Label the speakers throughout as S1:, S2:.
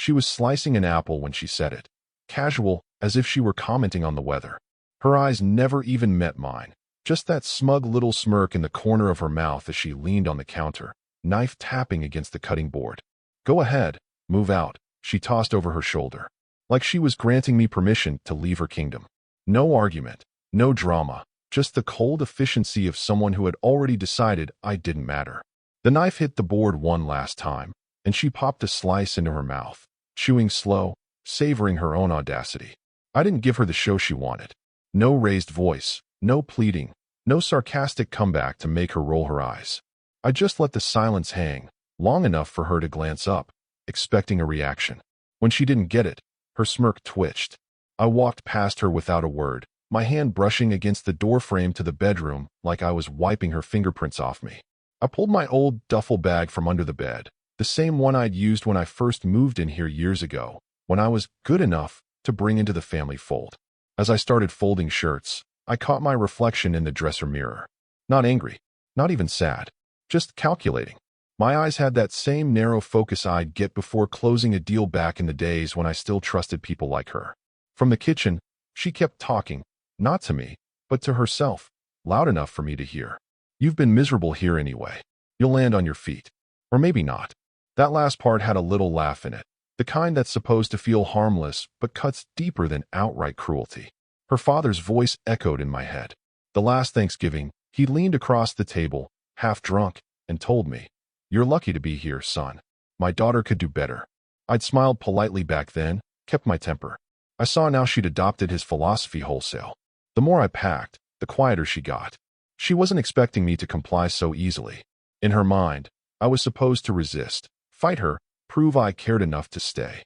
S1: She was slicing an apple when she said it, casual, as if she were commenting on the weather. Her eyes never even met mine, just that smug little smirk in the corner of her mouth as she leaned on the counter, knife tapping against the cutting board. "Go ahead, move out," she tossed over her shoulder, like she was granting me permission to leave her kingdom. No argument, no drama, just the cold efficiency of someone who had already decided I didn't matter. The knife hit the board one last time, and she popped a slice into her mouth, chewing slow, savoring her own audacity. I didn't give her the show she wanted. No raised voice, no pleading, no sarcastic comeback to make her roll her eyes. I just let the silence hang, long enough for her to glance up, expecting a reaction. When she didn't get it, her smirk twitched. I walked past her without a word, my hand brushing against the doorframe to the bedroom like I was wiping her fingerprints off me. I pulled my old duffel bag from under the bed, the same one I'd used when I first moved in here years ago, when I was good enough to bring into the family fold. As I started folding shirts, I caught my reflection in the dresser mirror. Not angry, not even sad, just calculating. My eyes had that same narrow focus I'd get before closing a deal back in the days when I still trusted people like her. From the kitchen, she kept talking, not to me, but to herself, loud enough for me to hear. "You've been miserable here anyway. You'll land on your feet. Or maybe not." That last part had a little laugh in it, the kind that's supposed to feel harmless but cuts deeper than outright cruelty. Her father's voice echoed in my head. The last Thanksgiving, he leaned across the table, half drunk, and told me, "You're lucky to be here, son. My daughter could do better." I'd smiled politely back then, kept my temper. I saw now she'd adopted his philosophy wholesale. The more I packed, the quieter she got. She wasn't expecting me to comply so easily. In her mind, I was supposed to resist, fight her, prove I cared enough to stay.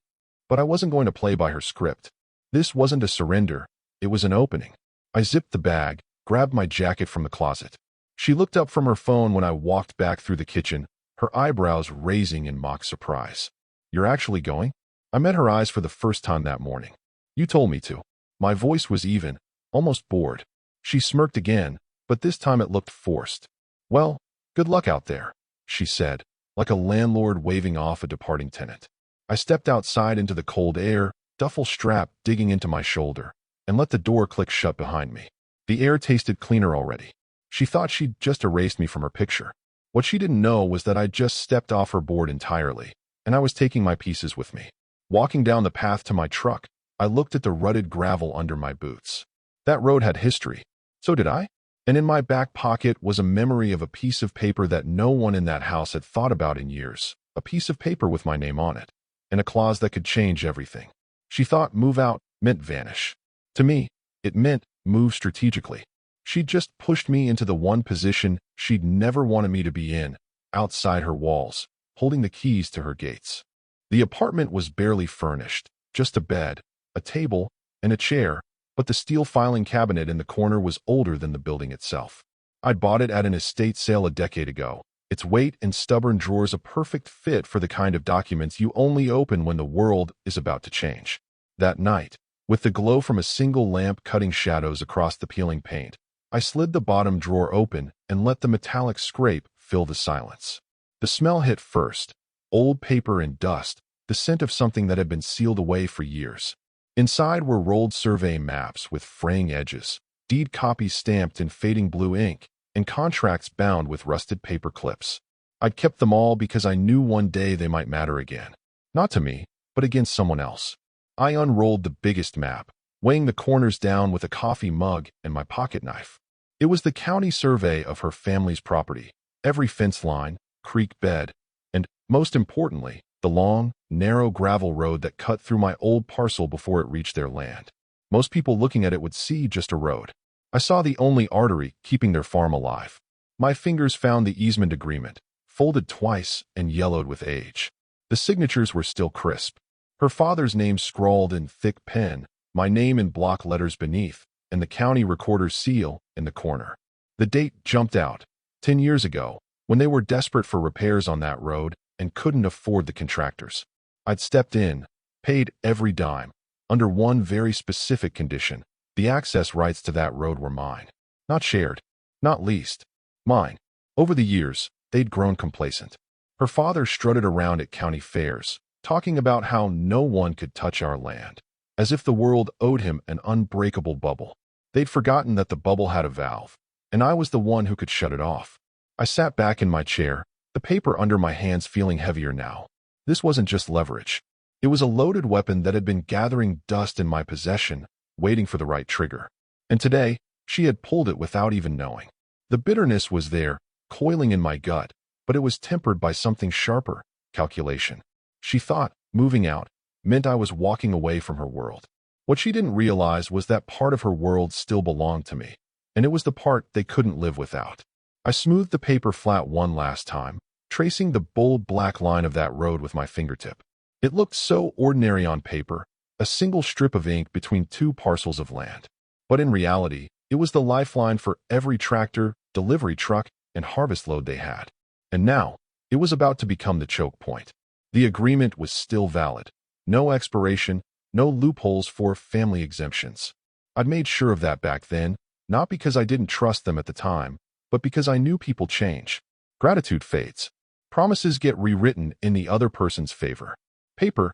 S1: But I wasn't going to play by her script. This wasn't a surrender, it was an opening. I zipped the bag, grabbed my jacket from the closet. She looked up from her phone when I walked back through the kitchen, her eyebrows raising in mock surprise. "You're actually going?" I met her eyes for the first time that morning. "You told me to." My voice was even, almost bored. She smirked again, but this time it looked forced. "Well, good luck out there," she said, like a landlord waving off a departing tenant. I stepped outside into the cold air, duffel strap digging into my shoulder, and let the door click shut behind me. The air tasted cleaner already. She thought she'd just erased me from her picture. What she didn't know was that I'd just stepped off her board entirely, and I was taking my pieces with me. Walking down the path to my truck, I looked at the rutted gravel under my boots. That road had history. So did I. And in my back pocket was a memory of a piece of paper that no one in that house had thought about in years. A piece of paper with my name on it, and a clause that could change everything. She thought move out meant vanish. To me, it meant move strategically. She'd just pushed me into the one position she'd never wanted me to be in, outside her walls, holding the keys to her gates. The apartment was barely furnished, just a bed, a table, and a chair, but the steel filing cabinet in the corner was older than the building itself. I'd bought it at an estate sale a decade ago, its weight and stubborn drawers a perfect fit for the kind of documents you only open when the world is about to change. That night, with the glow from a single lamp cutting shadows across the peeling paint, I slid the bottom drawer open and let the metallic scrape fill the silence. The smell hit first, old paper and dust, the scent of something that had been sealed away for years. Inside were rolled survey maps with fraying edges, deed copies stamped in fading blue ink, and contracts bound with rusted paper clips. I'd kept them all because I knew one day they might matter again. Not to me, but against someone else. I unrolled the biggest map, weighing the corners down with a coffee mug and my pocket knife. It was the county survey of her family's property, every fence line, creek bed, and, most importantly, the long, narrow gravel road that cut through my old parcel before it reached their land. Most people looking at it would see just a road. I saw the only artery keeping their farm alive. My fingers found the easement agreement, folded twice and yellowed with age. The signatures were still crisp. Her father's name scrawled in thick pen, my name in block letters beneath, and the county recorder's seal in the corner. The date jumped out, 10 years ago, when they were desperate for repairs on that road and couldn't afford the contractors. I'd stepped in, paid every dime, under one very specific condition. The access rights to that road were mine. Not shared, not leased. Mine. Over the years, they'd grown complacent. Her father strutted around at county fairs, talking about how no one could touch our land, as if the world owed him an unbreakable bubble. They'd forgotten that the bubble had a valve, and I was the one who could shut it off. I sat back in my chair, the paper under my hands feeling heavier now. This wasn't just leverage. It was a loaded weapon that had been gathering dust in my possession, waiting for the right trigger. And today, she had pulled it without even knowing. The bitterness was there, coiling in my gut, but it was tempered by something sharper: calculation. She thought moving out meant I was walking away from her world. What she didn't realize was that part of her world still belonged to me, and it was the part they couldn't live without. I smoothed the paper flat one last time, tracing the bold black line of that road with my fingertip. It looked so ordinary on paper, a single strip of ink between two parcels of land. But in reality, it was the lifeline for every tractor, delivery truck, and harvest load they had. And now, it was about to become the choke point. The agreement was still valid. No expiration, no loopholes for family exemptions. I'd made sure of that back then, not because I didn't trust them at the time, but because I knew people change. Gratitude fades. Promises get rewritten in the other person's favor. Paper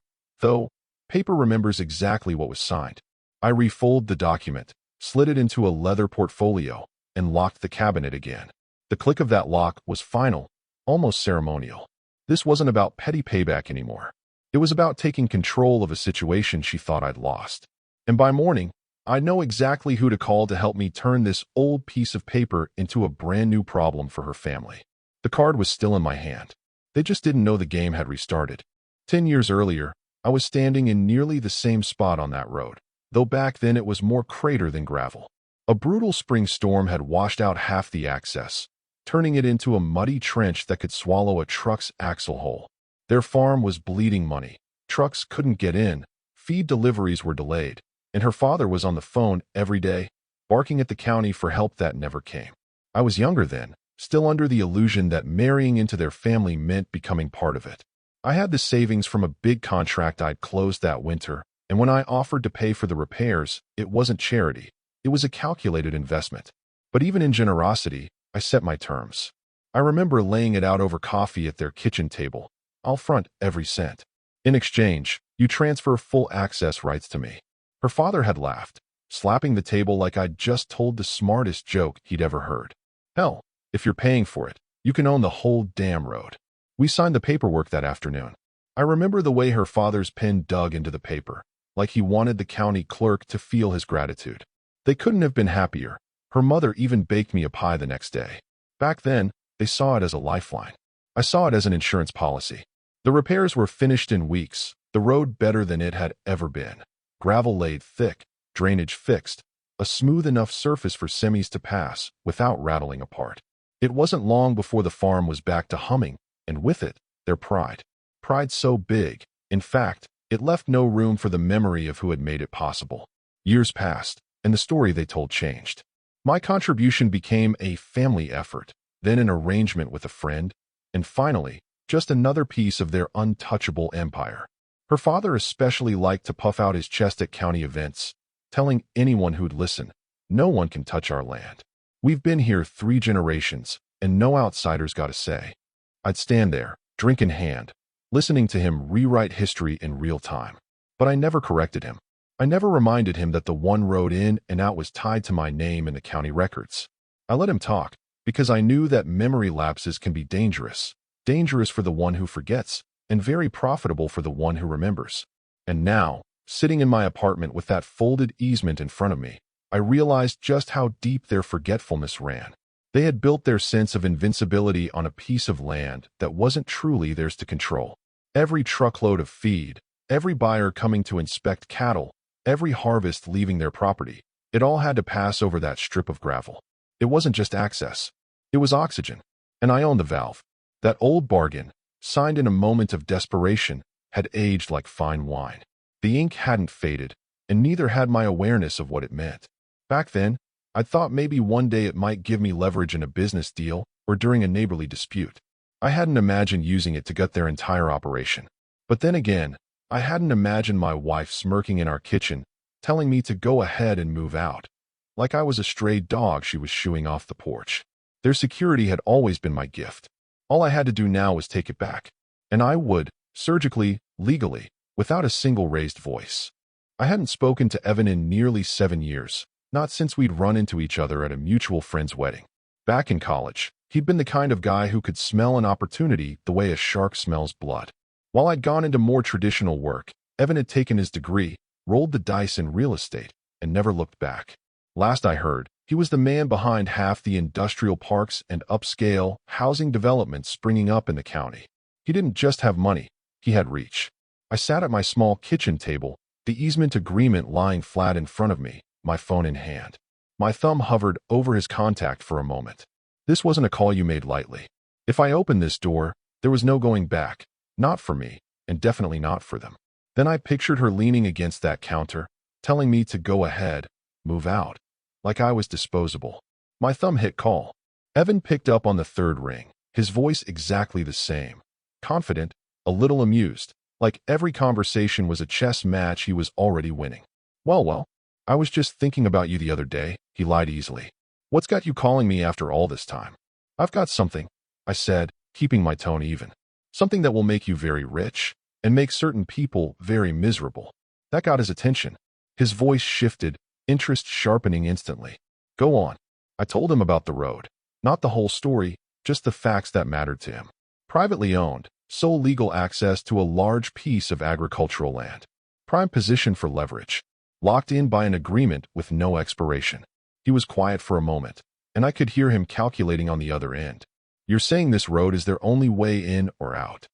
S1: remembers exactly what was signed. I refolded the document, slid it into a leather portfolio, and locked the cabinet again. The click of that lock was final, almost ceremonial. This wasn't about petty payback anymore. It was about taking control of a situation she thought I'd lost. And by morning, I know exactly who to call to help me turn this old piece of paper into a brand new problem for her family. The card was still in my hand. They just didn't know the game had restarted. 10 years earlier, I was standing in nearly the same spot on that road, though back then it was more crater than gravel. A brutal spring storm had washed out half the access, turning it into a muddy trench that could swallow a truck's axle whole. Their farm was bleeding money. Trucks couldn't get in, feed deliveries were delayed, and her father was on the phone every day, barking at the county for help that never came. I was younger then, still under the illusion that marrying into their family meant becoming part of it. I had the savings from a big contract I'd closed that winter, and when I offered to pay for the repairs, it wasn't charity. It was a calculated investment. But even in generosity, I set my terms. I remember laying it out over coffee at their kitchen table. I'll front every cent. In exchange, you transfer full access rights to me. Her father had laughed, slapping the table like I'd just told the smartest joke he'd ever heard. Hell, if you're paying for it, you can own the whole damn road. We signed the paperwork that afternoon. I remember the way her father's pen dug into the paper, like he wanted the county clerk to feel his gratitude. They couldn't have been happier. Her mother even baked me a pie the next day. Back then, they saw it as a lifeline. I saw it as an insurance policy. The repairs were finished in weeks, the road better than it had ever been. Gravel laid thick, drainage fixed, a smooth enough surface for semis to pass without rattling apart. It wasn't long before the farm was back to humming, and with it, their pride. Pride so big, in fact, it left no room for the memory of who had made it possible. Years passed, and the story they told changed. My contribution became a family effort, then an arrangement with a friend, and finally, just another piece of their untouchable empire. Her father especially liked to puff out his chest at county events, telling anyone who'd listen, "No one can touch our land. We've been here 3 generations, and no outsiders got a say." I'd stand there, drink in hand, listening to him rewrite history in real time. But I never corrected him. I never reminded him that the one road in and out was tied to my name in the county records. I let him talk, because I knew that memory lapses can be dangerous for the one who forgets, and very profitable for the one who remembers. And now, sitting in my apartment with that folded easement in front of me, I realized just how deep their forgetfulness ran. They had built their sense of invincibility on a piece of land that wasn't truly theirs to control. Every truckload of feed, every buyer coming to inspect cattle, every harvest leaving their property, it all had to pass over that strip of gravel. It wasn't just access. It was oxygen. And I owned the valve. That old bargain, signed in a moment of desperation, had aged like fine wine. The ink hadn't faded, and neither had my awareness of what it meant. Back then, I thought maybe one day it might give me leverage in a business deal or during a neighborly dispute. I hadn't imagined using it to gut their entire operation. But then again, I hadn't imagined my wife smirking in our kitchen, telling me to go ahead and move out, like I was a stray dog she was shooing off the porch. Their security had always been my gift. All I had to do now was take it back. And I would, surgically, legally, without a single raised voice. I hadn't spoken to Evan in nearly 7 years, not since we'd run into each other at a mutual friend's wedding. Back in college, he'd been the kind of guy who could smell an opportunity the way a shark smells blood. While I'd gone into more traditional work, Evan had taken his degree, rolled the dice in real estate, and never looked back. Last I heard, he was the man behind half the industrial parks and upscale housing developments springing up in the county. He didn't just have money, he had reach. I sat at my small kitchen table, the easement agreement lying flat in front of me, my phone in hand. My thumb hovered over his contact for a moment. This wasn't a call you made lightly. If I opened this door, there was no going back, not for me, and definitely not for them. Then I pictured her leaning against that counter, telling me to go ahead, move out, like I was disposable. My thumb hit call. Evan picked up on the third ring, his voice exactly the same. Confident, a little amused, like every conversation was a chess match he was already winning. Well, I was just thinking about you the other day, he lied easily. What's got you calling me after all this time? I've got something, I said, keeping my tone even. Something that will make you very rich and make certain people very miserable. That got his attention. His voice shifted, interest sharpening instantly. Go on. I told him about the road. Not the whole story, just the facts that mattered to him. Privately owned, sole legal access to a large piece of agricultural land. Prime position for leverage. Locked in by an agreement with no expiration. He was quiet for a moment, and I could hear him calculating on the other end. You're saying this road is their only way in or out.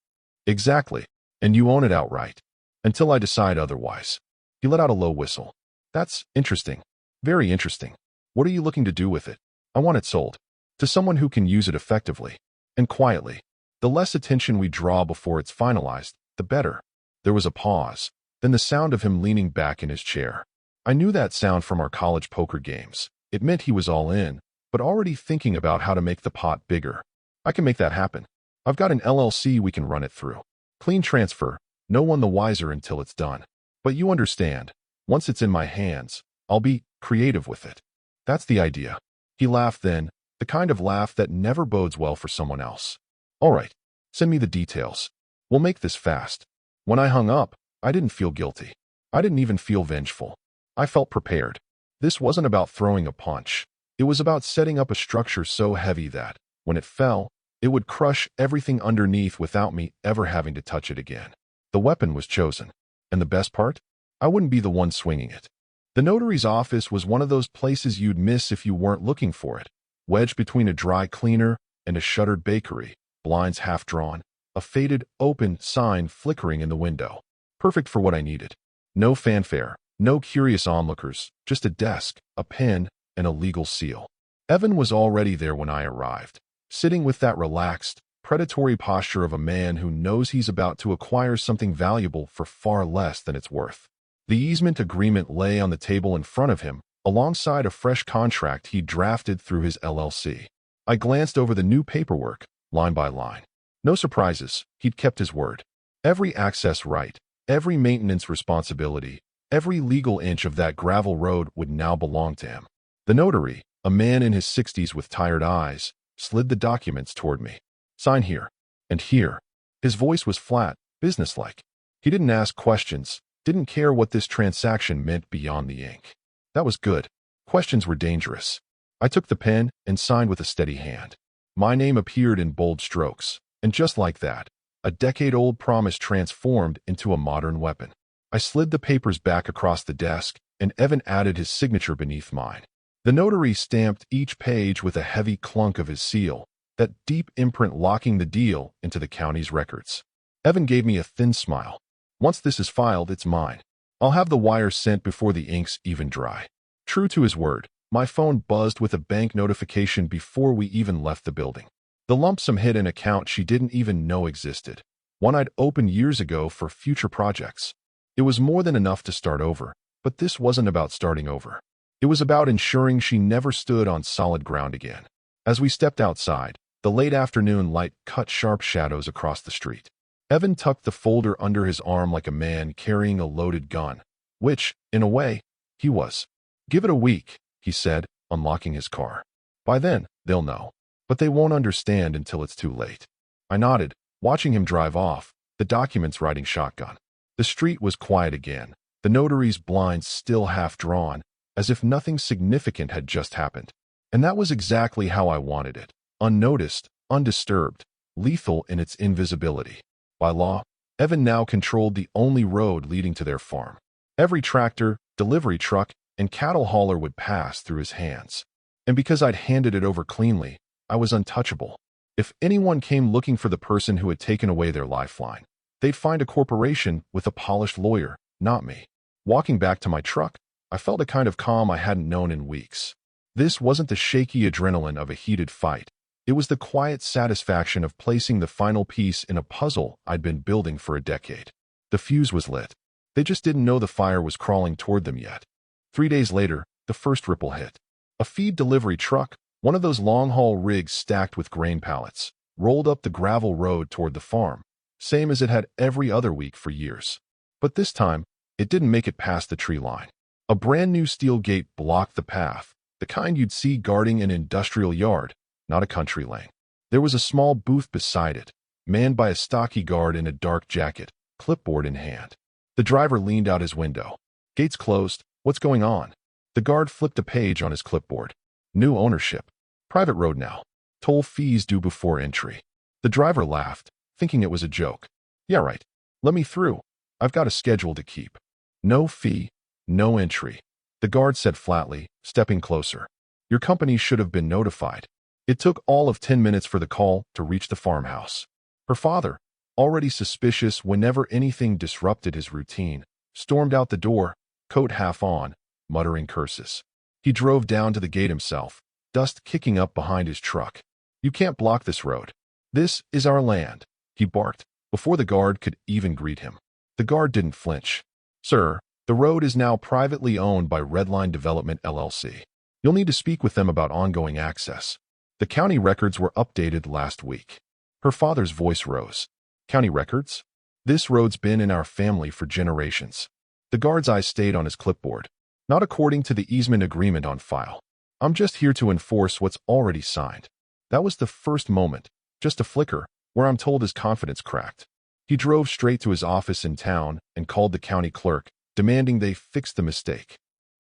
S1: Exactly, and you own it outright. Until I decide otherwise. He let out a low whistle. That's interesting. Very interesting. What are you looking to do with it? I want it sold. To someone who can use it effectively. And quietly. The less attention we draw before it's finalized, the better. There was a pause, then the sound of him leaning back in his chair. I knew that sound from our college poker games. It meant he was all in, but already thinking about how to make the pot bigger. I can make that happen. I've got an LLC we can run it through. Clean transfer, no one the wiser until it's done. But you understand, once it's in my hands, I'll be creative with it. That's the idea. He laughed then, the kind of laugh that never bodes well for someone else. All right, send me the details. We'll make this fast. When I hung up, I didn't feel guilty. I didn't even feel vengeful. I felt prepared. This wasn't about throwing a punch. It was about setting up a structure so heavy that, when it fell, it would crush everything underneath without me ever having to touch it again. The weapon was chosen. And the best part? I wouldn't be the one swinging it. The notary's office was one of those places you'd miss if you weren't looking for it. Wedged between a dry cleaner and a shuttered bakery, blinds half drawn, a faded, open sign flickering in the window. Perfect for what I needed. No fanfare, no curious onlookers, just a desk, a pen, and a legal seal. Evan was already there when I arrived, sitting with that relaxed, predatory posture of a man who knows he's about to acquire something valuable for far less than it's worth. The easement agreement lay on the table in front of him, alongside a fresh contract he'd drafted through his LLC. I glanced over the new paperwork, line by line. No surprises, he'd kept his word. Every access right, every maintenance responsibility, every legal inch of that gravel road would now belong to him. The notary, a man in his 60s with tired eyes, slid the documents toward me. Sign here. And here. His voice was flat, businesslike. He didn't ask questions, didn't care what this transaction meant beyond the ink. That was good. Questions were dangerous. I took the pen and signed with a steady hand. My name appeared in bold strokes, and just like that, a decade-old promise transformed into a modern weapon. I slid the papers back across the desk, and Evan added his signature beneath mine. The notary stamped each page with a heavy clunk of his seal, that deep imprint locking the deal into the county's records. Evan gave me a thin smile. Once this is filed, it's mine. I'll have the wire sent before the ink's even dry. True to his word, my phone buzzed with a bank notification before we even left the building. The lump sum hit an account she didn't even know existed, one I'd opened years ago for future projects. It was more than enough to start over, but this wasn't about starting over. It was about ensuring she never stood on solid ground again. As we stepped outside, the late afternoon light cut sharp shadows across the street. Evan tucked the folder under his arm like a man carrying a loaded gun, which, in a way, he was. Give it a week, he said, unlocking his car. By then, they'll know. But they won't understand until it's too late. I nodded, watching him drive off, the documents riding shotgun. The street was quiet again, the notary's blinds still half drawn, as if nothing significant had just happened. And that was exactly how I wanted it. Unnoticed, undisturbed, lethal in its invisibility. By law, Evan now controlled the only road leading to their farm. Every tractor, delivery truck, and cattle hauler would pass through his hands. And because I'd handed it over cleanly, I was untouchable. If anyone came looking for the person who had taken away their lifeline, they'd find a corporation with a polished lawyer, not me. Walking back to my truck, I felt a kind of calm I hadn't known in weeks. This wasn't the shaky adrenaline of a heated fight. It was the quiet satisfaction of placing the final piece in a puzzle I'd been building for a decade. The fuse was lit. They just didn't know the fire was crawling toward them yet. 3 days later, the first ripple hit. A feed delivery truck, one of those long-haul rigs stacked with grain pallets, rolled up the gravel road toward the farm, same as it had every other week for years. But this time, it didn't make it past the tree line. A brand new steel gate blocked the path, the kind you'd see guarding an industrial yard, not a country lane. There was a small booth beside it, manned by a stocky guard in a dark jacket, clipboard in hand. The driver leaned out his window. "Gates closed. What's going on?" The guard flipped a page on his clipboard. "New ownership. Private road now. Toll fees due before entry." The driver laughed, thinking it was a joke. "Yeah, right. Let me through. I've got a schedule to keep." "No fee, no entry," the guard said flatly, stepping closer. "Your company should have been notified." It took all of 10 minutes for the call to reach the farmhouse. Her father, already suspicious whenever anything disrupted his routine, stormed out the door, coat half on, muttering curses. He drove down to the gate himself, dust kicking up behind his truck. "You can't block this road. This is our land," he barked, before the guard could even greet him. The guard didn't flinch. "Sir, the road is now privately owned by Redline Development LLC. You'll need to speak with them about ongoing access. The county records were updated last week." Her father's voice rose. "County records? This road's been in our family for generations." The guard's eyes stayed on his clipboard. "Not according to the easement agreement on file. I'm just here to enforce what's already signed." That was the first moment, just a flicker, where I'm told his confidence cracked. He drove straight to his office in town and called the county clerk, demanding they fix the mistake.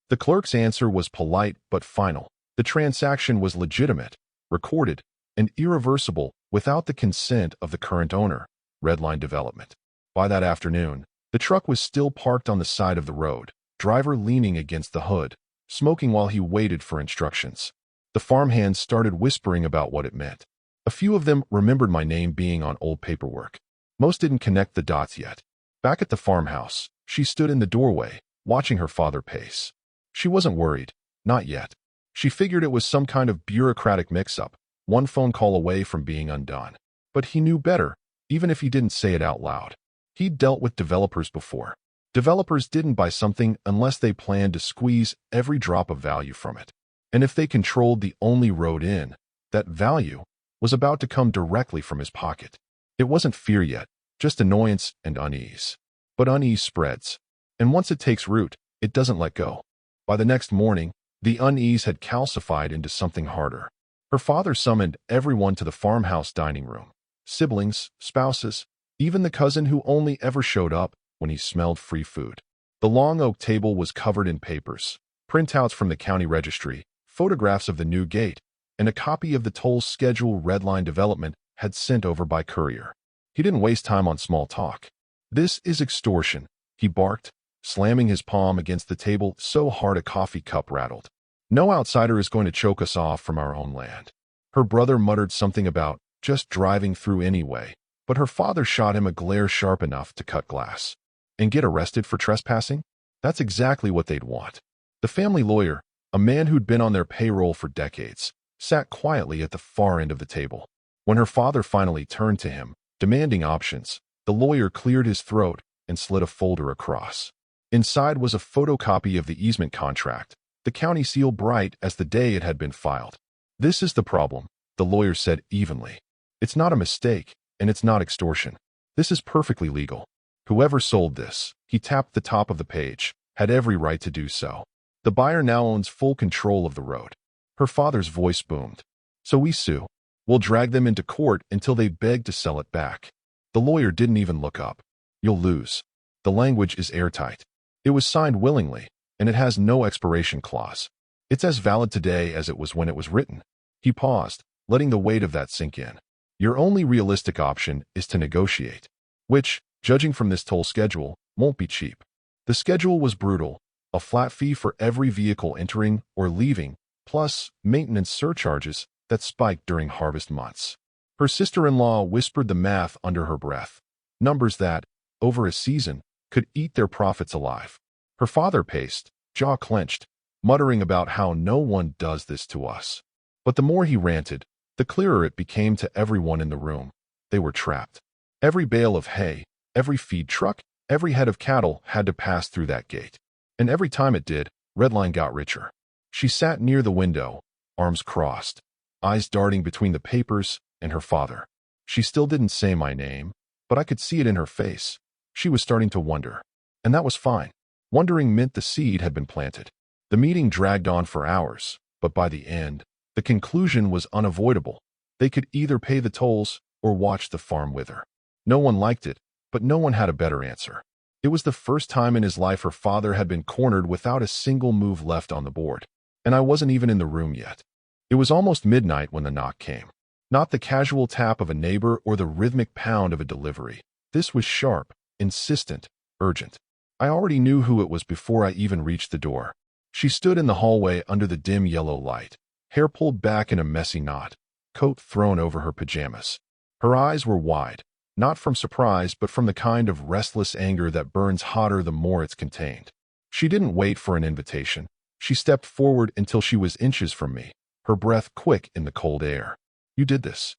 S1: The clerk's answer was polite but final. The transaction was legitimate, recorded, and irreversible without the consent of the current owner, Redline Development. By that afternoon, the truck was still parked on the side of the road, driver leaning against the hood, smoking while he waited for instructions. The farmhands started whispering about what it meant. A few of them remembered my name being on old paperwork. Most didn't connect the dots yet. Back at the farmhouse, she stood in the doorway, watching her father pace. She wasn't worried, not yet. She figured it was some kind of bureaucratic mix-up, one phone call away from being undone. But he knew better, even if he didn't say it out loud. He'd dealt with developers before. Developers didn't buy something unless they planned to squeeze every drop of value from it. And if they controlled the only road in, that value was about to come directly from his pocket. It wasn't fear yet, just annoyance and unease. But unease spreads. And once it takes root, it doesn't let go. By the next morning, the unease had calcified into something harder. Her father summoned everyone to the farmhouse dining room. Siblings, spouses, even the cousin who only ever showed up when he smelled free food. The long oak table was covered in papers, printouts from the county registry, photographs of the new gate, and a copy of the toll schedule Redline Development had sent over by courier. He didn't waste time on small talk. "This is extortion," he barked, slamming his palm against the table so hard a coffee cup rattled. "No outsider is going to choke us off from our own land." Her brother muttered something about just driving through anyway, but her father shot him a glare sharp enough to cut glass. And get arrested for trespassing? That's exactly what they'd want. The family lawyer, a man who'd been on their payroll for decades, sat quietly at the far end of the table. When her father finally turned to him, demanding options, the lawyer cleared his throat and slid a folder across. Inside was a photocopy of the easement contract, the county seal bright as the day it had been filed. "This is the problem," the lawyer said evenly. "It's not a mistake, and it's not extortion. This is perfectly legal. Whoever sold this," he tapped the top of the page, "had every right to do so. The buyer now owns full control of the road." Her father's voice boomed. "So we sue. We'll drag them into court until they beg to sell it back." The lawyer didn't even look up. You'll lose. The language is airtight. It was signed willingly, and it has no expiration clause. It's as valid today as it was when it was written. He paused, letting the weight of that sink in. Your only realistic option is to negotiate, which, judging from this toll schedule, won't be cheap. The schedule was brutal, a flat fee for every vehicle entering or leaving, plus maintenance surcharges that spiked during harvest months. Her sister-in-law whispered the math under her breath, numbers that, over a season, could eat their profits alive. Her father paced, jaw clenched, muttering about how no one does this to us. But the more he ranted, the clearer it became to everyone in the room. They were trapped. Every bale of hay, every feed truck, every head of cattle had to pass through that gate. And every time it did, Redline got richer. She sat near the window, arms crossed, eyes darting between the papers and her father. She still didn't say my name, but I could see it in her face. She was starting to wonder. And that was fine. Wondering meant the seed had been planted. The meeting dragged on for hours, but by the end, the conclusion was unavoidable. They could either pay the tolls or watch the farm wither. No one liked it, but no one had a better answer. It was the first time in his life her father had been cornered without a single move left on the board. And I wasn't even in the room yet. It was almost midnight when the knock came. Not the casual tap of a neighbor or the rhythmic pound of a delivery. This was sharp, insistent, urgent. I already knew who it was before I even reached the door. She stood in the hallway under the dim yellow light, hair pulled back in a messy knot, coat thrown over her pajamas. Her eyes were wide, not from surprise but from the kind of restless anger that burns hotter the more it's contained. She didn't wait for an invitation. She stepped forward until she was inches from me, her breath quick in the cold air. You did this.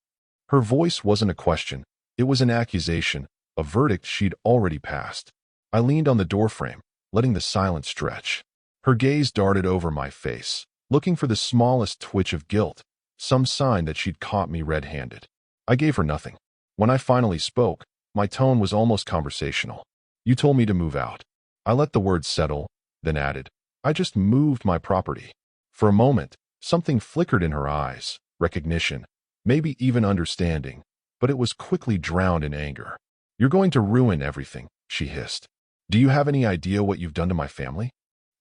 S1: Her voice wasn't a question. It was an accusation, a verdict she'd already passed. I leaned on the doorframe, letting the silence stretch. Her gaze darted over my face, looking for the smallest twitch of guilt, some sign that she'd caught me red-handed. I gave her nothing. When I finally spoke, my tone was almost conversational. You told me to move out. I let the words settle, then added, I just moved my property. For a moment, something flickered in her eyes, recognition, maybe even understanding, but it was quickly drowned in anger. You're going to ruin everything, she hissed. Do you have any idea what you've done to my family?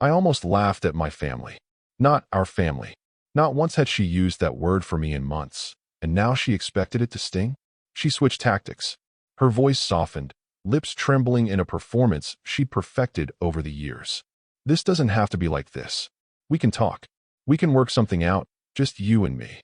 S1: I almost laughed at my family. Not our family. Not once had she used that word for me in months, and now she expected it to sting? She switched tactics. Her voice softened, lips trembling in a performance she'd perfected over the years. This doesn't have to be like this. We can talk. We can work something out, just you and me.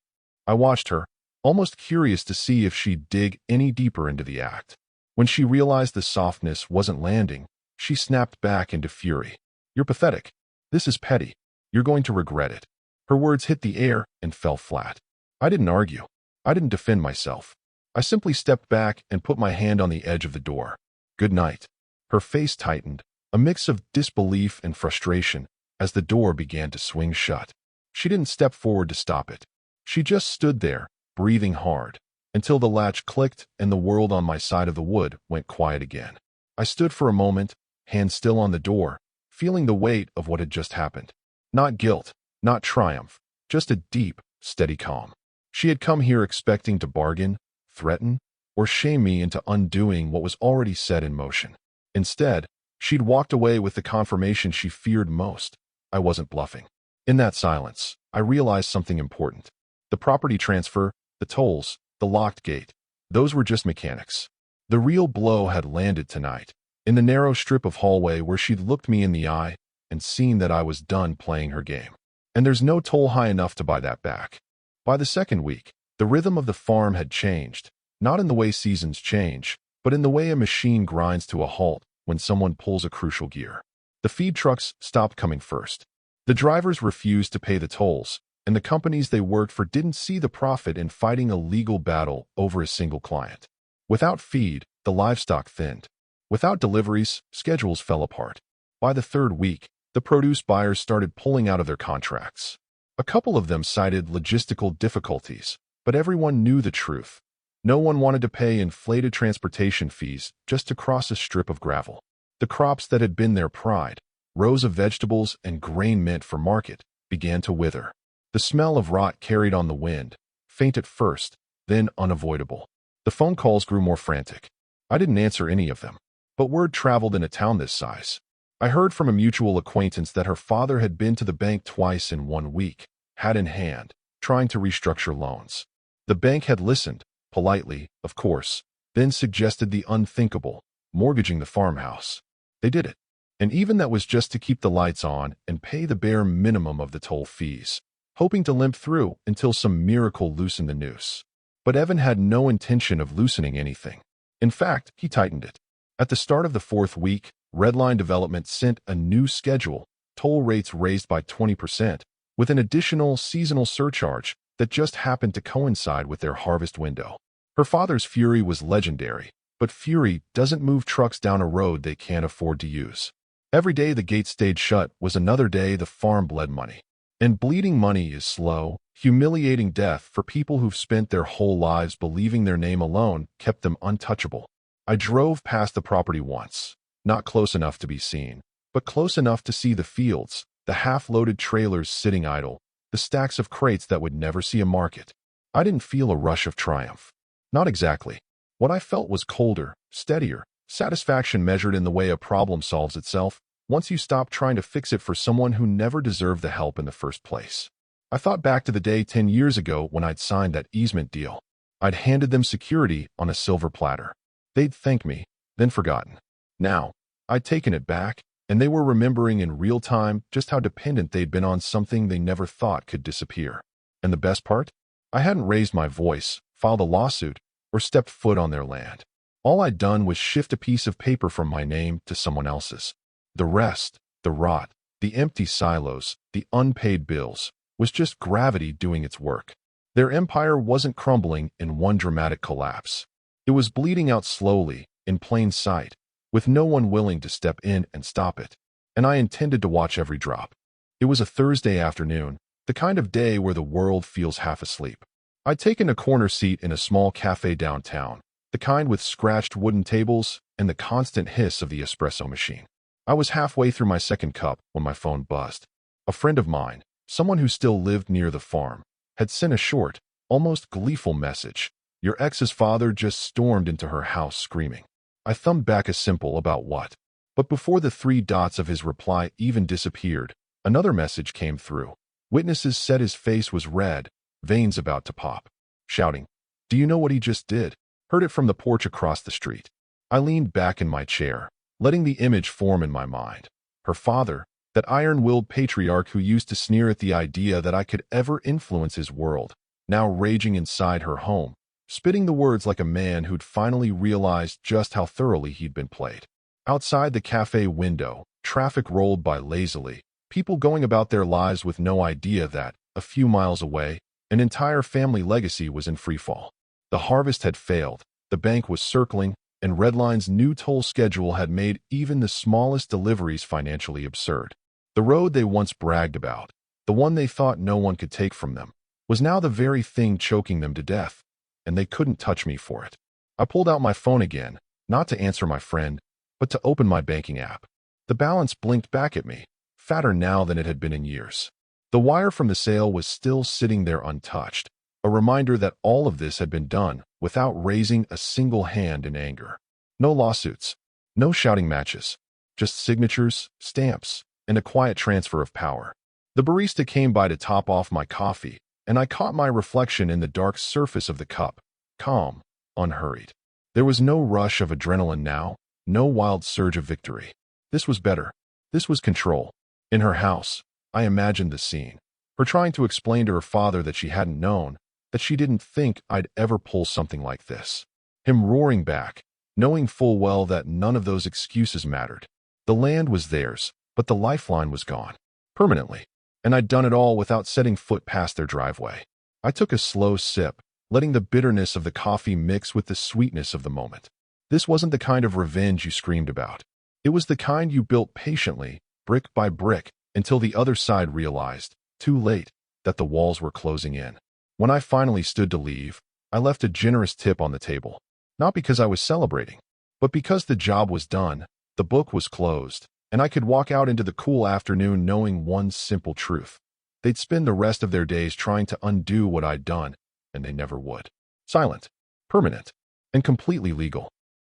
S1: I watched her, almost curious to see if she'd dig any deeper into the act. When she realized the softness wasn't landing, she snapped back into fury. You're pathetic. This is petty. You're going to regret it. Her words hit the air and fell flat. I didn't argue. I didn't defend myself. I simply stepped back and put my hand on the edge of the door. Good night. Her face tightened, a mix of disbelief and frustration, as the door began to swing shut. She didn't step forward to stop it. She just stood there, breathing hard, until the latch clicked and the world on my side of the wood went quiet again. I stood for a moment, hand still on the door, feeling the weight of what had just happened. Not guilt, not triumph, just a deep, steady calm. She had come here expecting to bargain, threaten, or shame me into undoing what was already set in motion. Instead, she'd walked away with the confirmation she feared most. I wasn't bluffing. In that silence, I realized something important. The property transfer, the tolls, the locked gate, those were just mechanics. The real blow had landed tonight, in the narrow strip of hallway where she'd looked me in the eye and seen that I was done playing her game. And there's no toll high enough to buy that back. By the second week, the rhythm of the farm had changed, not in the way seasons change, but in the way a machine grinds to a halt when someone pulls a crucial gear. The feed trucks stopped coming first. The drivers refused to pay the tolls, and the companies they worked for didn't see the profit in fighting a legal battle over a single client. Without feed, the livestock thinned. Without deliveries, schedules fell apart. By the third week, the produce buyers started pulling out of their contracts. A couple of them cited logistical difficulties, but everyone knew the truth. No one wanted to pay inflated transportation fees just to cross a strip of gravel. The crops that had been their pride, rows of vegetables and grain meant for market, began to wither. The smell of rot carried on the wind, faint at first, then unavoidable. The phone calls grew more frantic. I didn't answer any of them. But word traveled in a town this size. I heard from a mutual acquaintance that her father had been to the bank twice in 1 week, hat in hand, trying to restructure loans. The bank had listened, politely, of course, then suggested the unthinkable, mortgaging the farmhouse. They did it. And even that was just to keep the lights on and pay the bare minimum of the toll fees, hoping to limp through until some miracle loosened the noose. But Evan had no intention of loosening anything. In fact, he tightened it. At the start of the 4th week, Redline Development sent a new schedule, toll rates raised by 20%, with an additional seasonal surcharge that just happened to coincide with their harvest window. Her father's fury was legendary, but fury doesn't move trucks down a road they can't afford to use. Every day the gate stayed shut was another day the farm bled money. And bleeding money is slow, humiliating death for people who've spent their whole lives believing their name alone kept them untouchable. I drove past the property once, not close enough to be seen, but close enough to see the fields, the half-loaded trailers sitting idle, the stacks of crates that would never see a market. I didn't feel a rush of triumph. Not exactly. What I felt was colder, steadier, satisfaction measured in the way a problem solves itself once you stop trying to fix it for someone who never deserved the help in the first place. I thought back to the day 10 years ago when I'd signed that easement deal. I'd handed them security on a silver platter. They'd thank me, then forgotten. Now, I'd taken it back, and they were remembering in real time just how dependent they'd been on something they never thought could disappear. And the best part? I hadn't raised my voice, filed a lawsuit, or stepped foot on their land. All I'd done was shift a piece of paper from my name to someone else's. The rest, the rot, the empty silos, the unpaid bills, was just gravity doing its work. Their empire wasn't crumbling in one dramatic collapse. It was bleeding out slowly, in plain sight, with no one willing to step in and stop it. And I intended to watch every drop. It was a Thursday afternoon, the kind of day where the world feels half asleep. I'd taken a corner seat in a small cafe downtown, the kind with scratched wooden tables and the constant hiss of the espresso machine. I was halfway through my second cup when my phone buzzed. A friend of mine, someone who still lived near the farm, had sent a short, almost gleeful message. Your ex's father just stormed into her house screaming. I thumbed back a simple about what. But before the 3 dots of his reply even disappeared, another message came through. Witnesses said his face was red, veins about to pop. Shouting, "Do you know what he just did?" Heard it from the porch across the street. I leaned back in my chair, letting the image form in my mind. Her father, that iron-willed patriarch who used to sneer at the idea that I could ever influence his world, now raging inside her home, spitting the words like a man who'd finally realized just how thoroughly he'd been played. Outside the cafe window, traffic rolled by lazily, people going about their lives with no idea that, a few miles away, an entire family legacy was in freefall. The harvest had failed, the bank was circling, and Redline's new toll schedule had made even the smallest deliveries financially absurd. The road they once bragged about, the one they thought no one could take from them, was now the very thing choking them to death, and they couldn't touch me for it. I pulled out my phone again, not to answer my friend, but to open my banking app. The balance blinked back at me, fatter now than it had been in years. The wire from the sale was still sitting there untouched, a reminder that all of this had been done without raising a single hand in anger. No lawsuits, no shouting matches, just signatures, stamps, and a quiet transfer of power. The barista came by to top off my coffee, and I caught my reflection in the dark surface of the cup, calm, unhurried. There was no rush of adrenaline now, no wild surge of victory. This was better. This was control. In her house, I imagined the scene. Her trying to explain to her father that she hadn't known, that she didn't think I'd ever pull something like this. Him roaring back, knowing full well that none of those excuses mattered. The land was theirs, but the lifeline was gone. Permanently. And I'd done it all without setting foot past their driveway. I took a slow sip, letting the bitterness of the coffee mix with the sweetness of the moment. This wasn't the kind of revenge you screamed about. It was the kind you built patiently, brick by brick, until the other side realized, too late, that the walls were closing in. When I finally stood to leave, I left a generous tip on the table. Not because I was celebrating, but because the job was done, the book was closed, and I could walk out into the cool afternoon knowing one simple truth. They'd spend the rest of their days trying to undo what I'd done, and they never would. Silent, permanent, and completely legal.